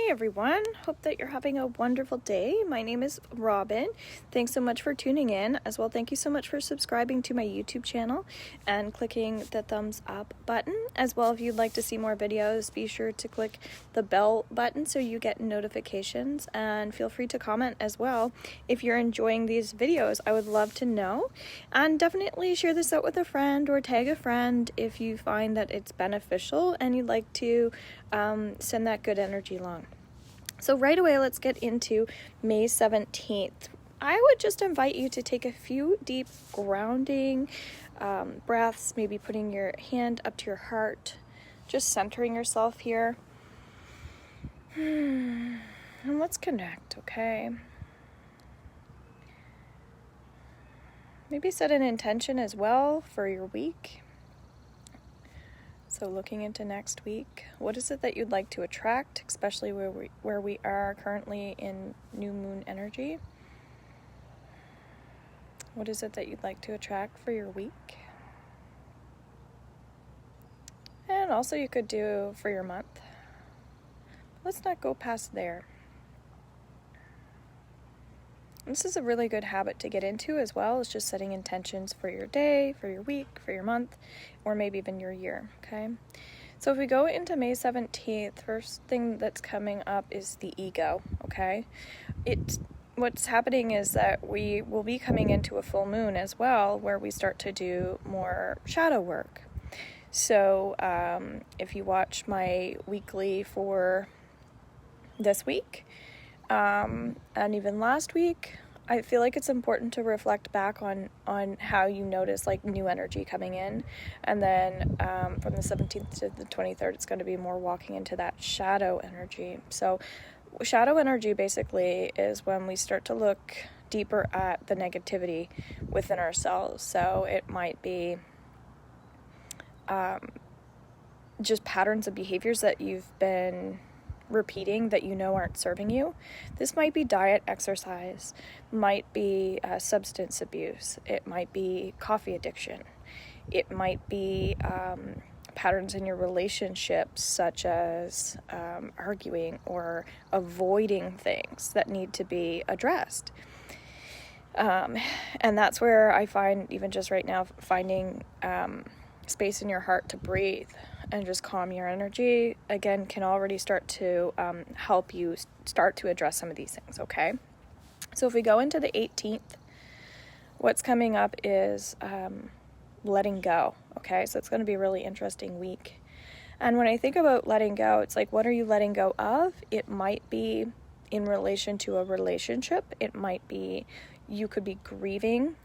Hey everyone, hope that you're having a wonderful day. My name is Robin. Thanks so much for tuning in. As well, thank you so much for subscribing to my YouTube channel and clicking the thumbs up button. As well, if you'd like to see more videos, be sure to click the bell button so you get notifications, and feel free to comment as well if you're enjoying these videos. I would love to know, and definitely share this out with a friend or tag a friend if you find that it's beneficial and you'd like to send that good energy along. So right away, let's get into May 17th. I would just invite you to take a few deep grounding breaths, maybe putting your hand up to your heart, just centering yourself here. And let's connect, okay? Maybe set an intention as well for your week. So looking into next week, what is it that you'd like to attract, especially where we are currently in new moon energy? What is it that you'd like to attract for your week? And also you could do for your month. Let's not go past there. This is a really good habit to get into as well, as just setting intentions for your day, for your week, for your month, or maybe even your year, okay? So if we go into May 17th, first thing that's coming up is the ego, okay? What's happening is that we will be coming into a full moon as well, where we start to do more shadow work. So if you watch my weekly for this week, and even last week, I feel like it's important to reflect back on how you notice like new energy coming in, and then from the 17th to the 23rd, it's going to be more walking into that shadow energy. So shadow energy basically is when we start to look deeper at the negativity within ourselves. So it might be just patterns of behaviors that you've been repeating that you know aren't serving you. This might be diet, exercise, might be substance abuse, it might be coffee addiction, it might be patterns in your relationships, such as arguing or avoiding things that need to be addressed. And that's where I find, even just right now, finding space in your heart to breathe and just calm your energy, again, can already start to help you start to address some of these things, okay? So if we go into the 18th, what's coming up is letting go, okay? So it's going to be a really interesting week. And when I think about letting go, it's like, what are you letting go of? It might be in relation to a relationship. It might be, you could be grieving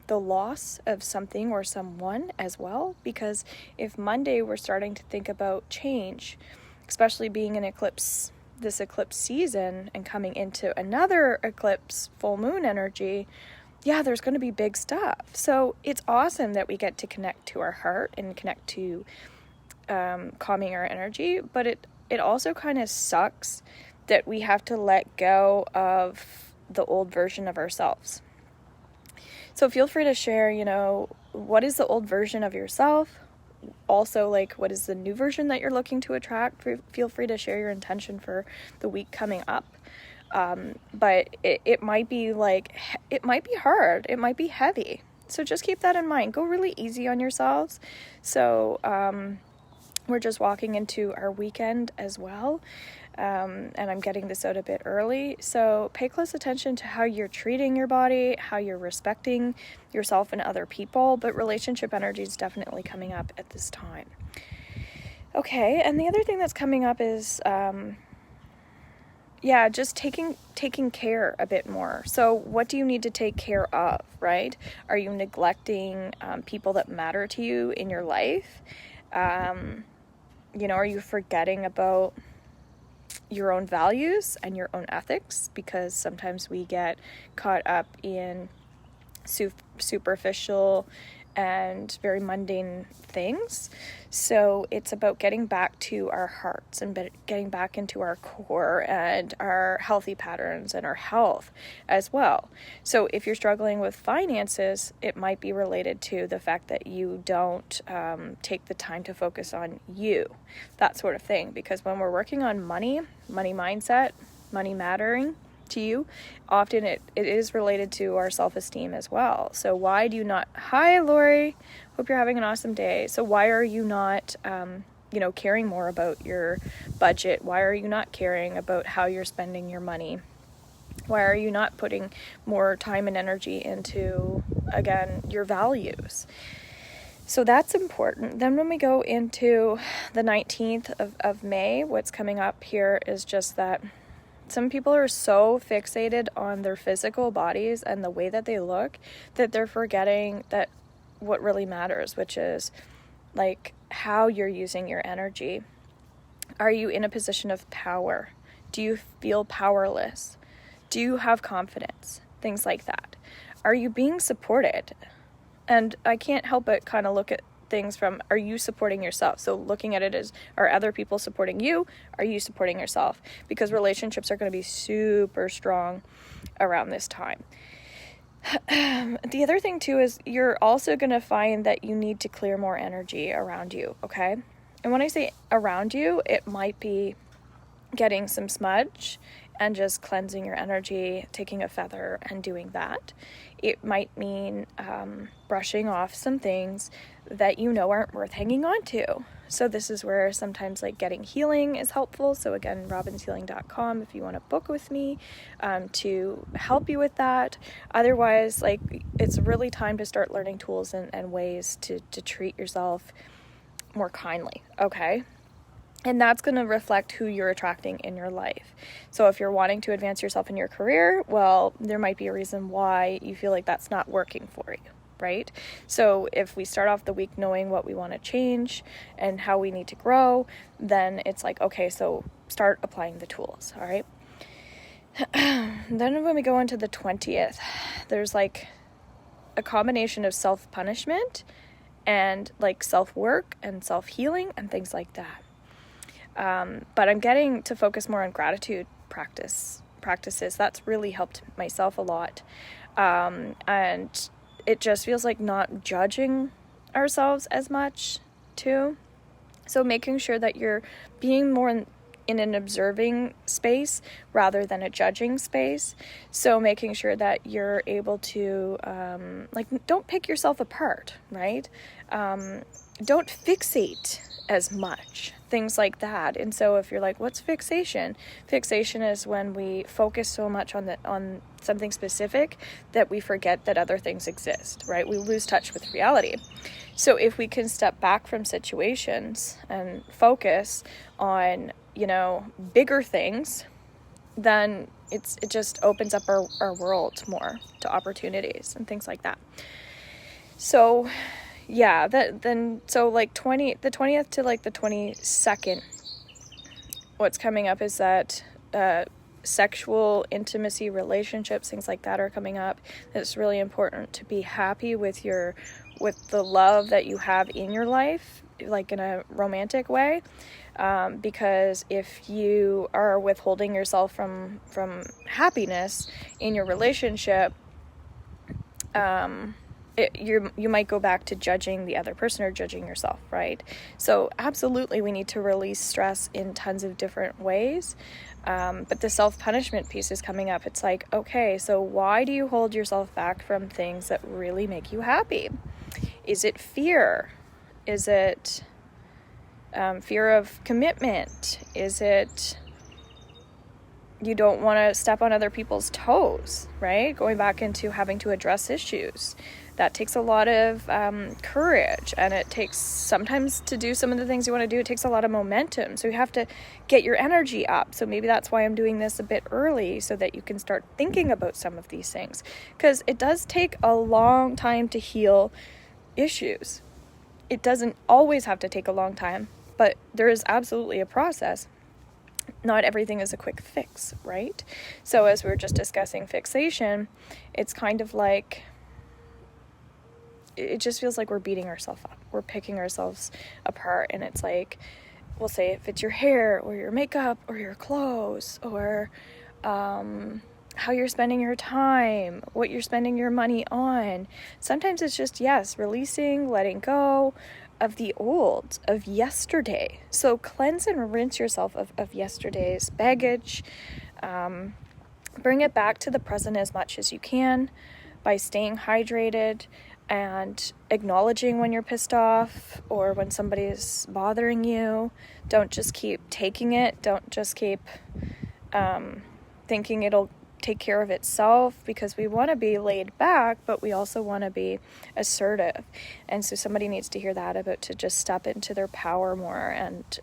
the loss of something or someone as well, because if Monday we're starting to think about change, especially being an eclipse, this eclipse season, and coming into another eclipse full moon energy, yeah, there's going to be big stuff. So it's awesome that we get to connect to our heart and connect to calming our energy, but it also kind of sucks that we have to let go of the old version of ourselves. So feel free to share, what is the old version of yourself? Also, like, what is the new version that you're looking to attract? Feel free to share your intention for the week coming up. But it might be it might be hard. It might be heavy. So just keep that in mind. Go really easy on yourselves. So we're just walking into our weekend as well. And I'm getting this out a bit early, so pay close attention to how you're treating your body, how you're respecting yourself and other people, but relationship energy is definitely coming up at this time. Okay, and the other thing that's coming up is, just taking care a bit more. So what do you need to take care of, right? Are you neglecting people that matter to you in your life? Are you forgetting about your own values and your own ethics, because sometimes we get caught up in superficial and very mundane things. So it's about getting back to our hearts and getting back into our core and our healthy patterns and our health as well. So if you're struggling with finances, it might be related to the fact that you don't take the time to focus on you, that sort of thing. Because when we're working on money mindset, money mattering to you, often it is related to our self-esteem as well. So why do you not, hi Lori, hope you're having an awesome day. So why are you not caring more about your budget? Why are you not caring about how you're spending your money? Why are you not putting more time and energy into, again, your values? So that's important. Then when we go into the 19th of May, what's coming up here is just that some people are so fixated on their physical bodies and the way that they look that they're forgetting that what really matters, which is like how you're using your energy. Are you in a position of power? Do you feel powerless? Do you have confidence? Things like that. Are you being supported? And I can't help but kind of look at things from, are you supporting yourself? So looking at it as, are other people supporting you? Are you supporting yourself? Because relationships are going to be super strong around this time. The other thing too is you're also going to find that you need to clear more energy around you, okay? And when I say around you, it might be getting some smudge and just cleansing your energy, taking a feather and doing that. It might mean brushing off some things that you know aren't worth hanging on to. So this is where sometimes like getting healing is helpful. So again, robinshealing.com if you want to book with me to help you with that. Otherwise, like it's really time to start learning tools and ways to treat yourself more kindly, okay? And that's going to reflect who you're attracting in your life. So if you're wanting to advance yourself in your career, well, there might be a reason why you feel like that's not working for you, right? So if we start off the week knowing what we want to change and how we need to grow, then it's like, okay, so start applying the tools, all right? Then when we go into the 20th, there's like a combination of self-punishment and like self-work and self-healing and things like that. But I'm getting to focus more on gratitude practices. That's really helped myself a lot. And it just feels like not judging ourselves as much too. So making sure that you're being more in an observing space rather than a judging space. So making sure that you're able to, don't pick yourself apart, right? Don't fixate as much, things like that. And so if you're like, what's fixation? Fixation is when we focus so much on something specific that we forget that other things exist, right? We lose touch with reality. So if we can step back from situations and focus on, bigger things, then it just opens up our world more to opportunities and things like that. So yeah, so like the 20th to like the 22nd, what's coming up is that sexual intimacy, relationships, things like that are coming up. It's really important to be happy with the love that you have in your life, like in a romantic way, because if you are withholding yourself from happiness in your relationship, you might go back to judging the other person or judging yourself, right? So absolutely, we need to release stress in tons of different ways. But the self-punishment piece is coming up. It's like, okay, so why do you hold yourself back from things that really make you happy? Is it fear? Is it fear of commitment? Is it you don't want to step on other people's toes, right? Going back into having to address issues. That takes a lot of courage, and it takes sometimes to do some of the things you want to do, it takes a lot of momentum. So you have to get your energy up. So maybe that's why I'm doing this a bit early, so that you can start thinking about some of these things. Because it does take a long time to heal issues. It doesn't always have to take a long time, but there is absolutely a process. Not everything is a quick fix, right? So as we were just discussing fixation, it's kind of like it just feels like we're beating ourselves up. We're picking ourselves apart, and it's like, we'll say if it's your hair or your makeup or your clothes or how you're spending your time, what you're spending your money on. Sometimes it's just, yes, releasing, letting go of the old, of yesterday. So cleanse and rinse yourself of yesterday's baggage. Bring it back to the present as much as you can by staying hydrated and acknowledging when you're pissed off or when somebody's bothering you. Don't just keep taking it. Don't just keep thinking it'll take care of itself, because we want to be laid back, but we also want to be assertive. And so somebody needs to hear that, about to just step into their power more and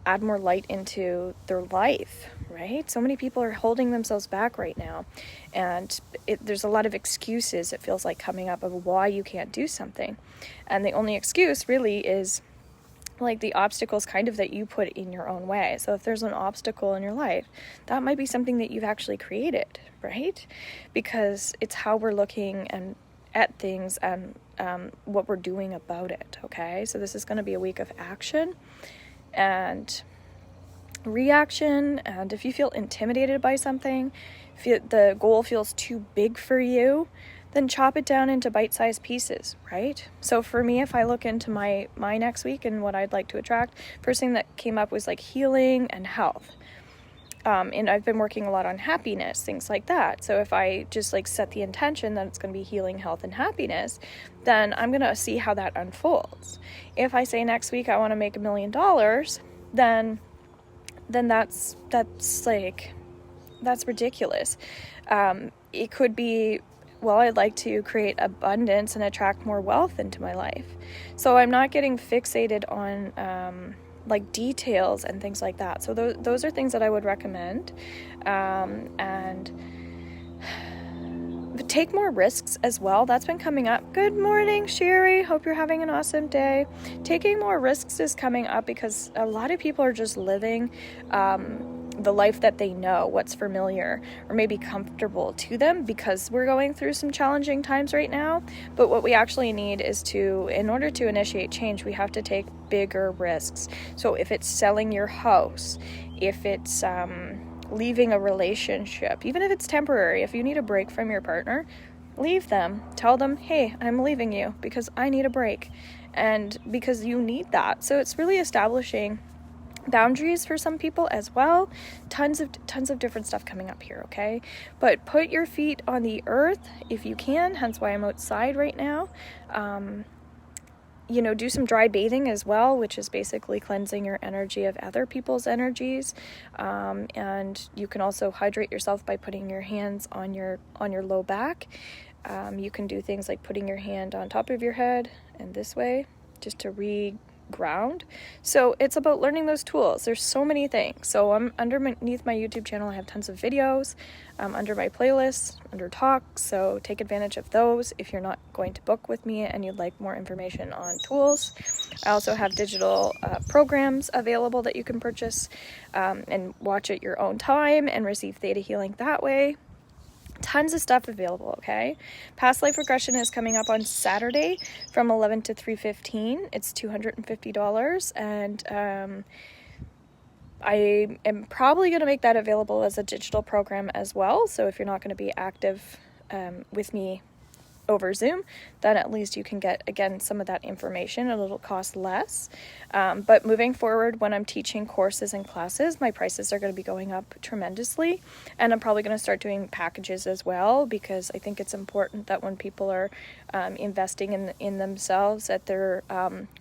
add more light into their life, right? So many people are holding themselves back right now, and there's a lot of excuses, it feels like, coming up of why you can't do something. And the only excuse really is like the obstacles kind of that you put in your own way. So if there's an obstacle in your life, that might be something that you've actually created, right? Because it's how we're looking and at things and what we're doing about it, okay? So this is going to be a week of action and reaction. And if you feel intimidated by something, if the goal feels too big for you, then chop it down into bite-sized pieces, right? So for me, if I look into my next week and what I'd like to attract, first thing that came up was like healing and health. And I've been working a lot on happiness, things like that. So if I just like set the intention that it's going to be healing, health, and happiness, then I'm going to see how that unfolds. If I say next week I want to make $1 million, then that's ridiculous. It could be, well, I'd like to create abundance and attract more wealth into my life. So I'm not getting fixated on like details and things like that. So those are things that I would recommend. And take more risks as well. That's been coming up. Good morning, Sherry. Hope you're having an awesome day. Taking more risks is coming up because a lot of people are just living the life that they know, what's familiar or maybe comfortable to them, because we're going through some challenging times right now. But what we actually need is in order to initiate change, we have to take bigger risks. So if it's selling your house, if it's leaving a relationship, even if it's temporary, if you need a break from your partner, leave them. Tell them, hey, I'm leaving you because I need a break and because you need that. So it's really establishing boundaries for some people as well. Tons of different stuff coming up here, okay? But put your feet on the earth if you can, hence why I'm outside right now. Do some dry bathing as well, which is basically cleansing your energy of other people's energies. And you can also hydrate yourself by putting your hands on your low back. You can do things like putting your hand on top of your head and this way, just to reground. So it's about learning those tools. There's so many things. So I'm underneath my YouTube channel, I have tons of videos under my playlist, under talks. So take advantage of those if you're not going to book with me and you'd like more information on tools. I also have digital programs available that you can purchase and watch at your own time and receive theta healing that way. Tons of stuff available, okay? Past life regression is coming up on Saturday from 11 to 3:15. It's $250, and I am probably going to make that available as a digital program as well. So if you're not going to be active with me over Zoom, then at least you can get, again, some of that information. It'll cost less. But moving forward, when I'm teaching courses and classes, my prices are going to be going up tremendously. And I'm probably going to start doing packages as well, because I think it's important that when people are investing in themselves, that they're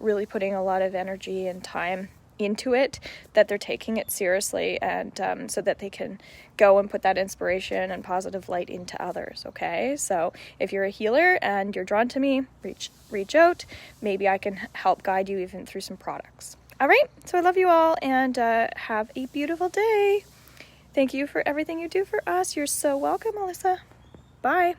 really putting a lot of energy and time into it, that they're taking it seriously, and so that they can go and put that inspiration and positive light into others, okay? So if you're a healer and you're drawn to me, reach out. Maybe I can help guide you even through some products. All right, so I love you all, and have a beautiful day. Thank you for everything you do for us. You're so welcome, Melissa. Bye.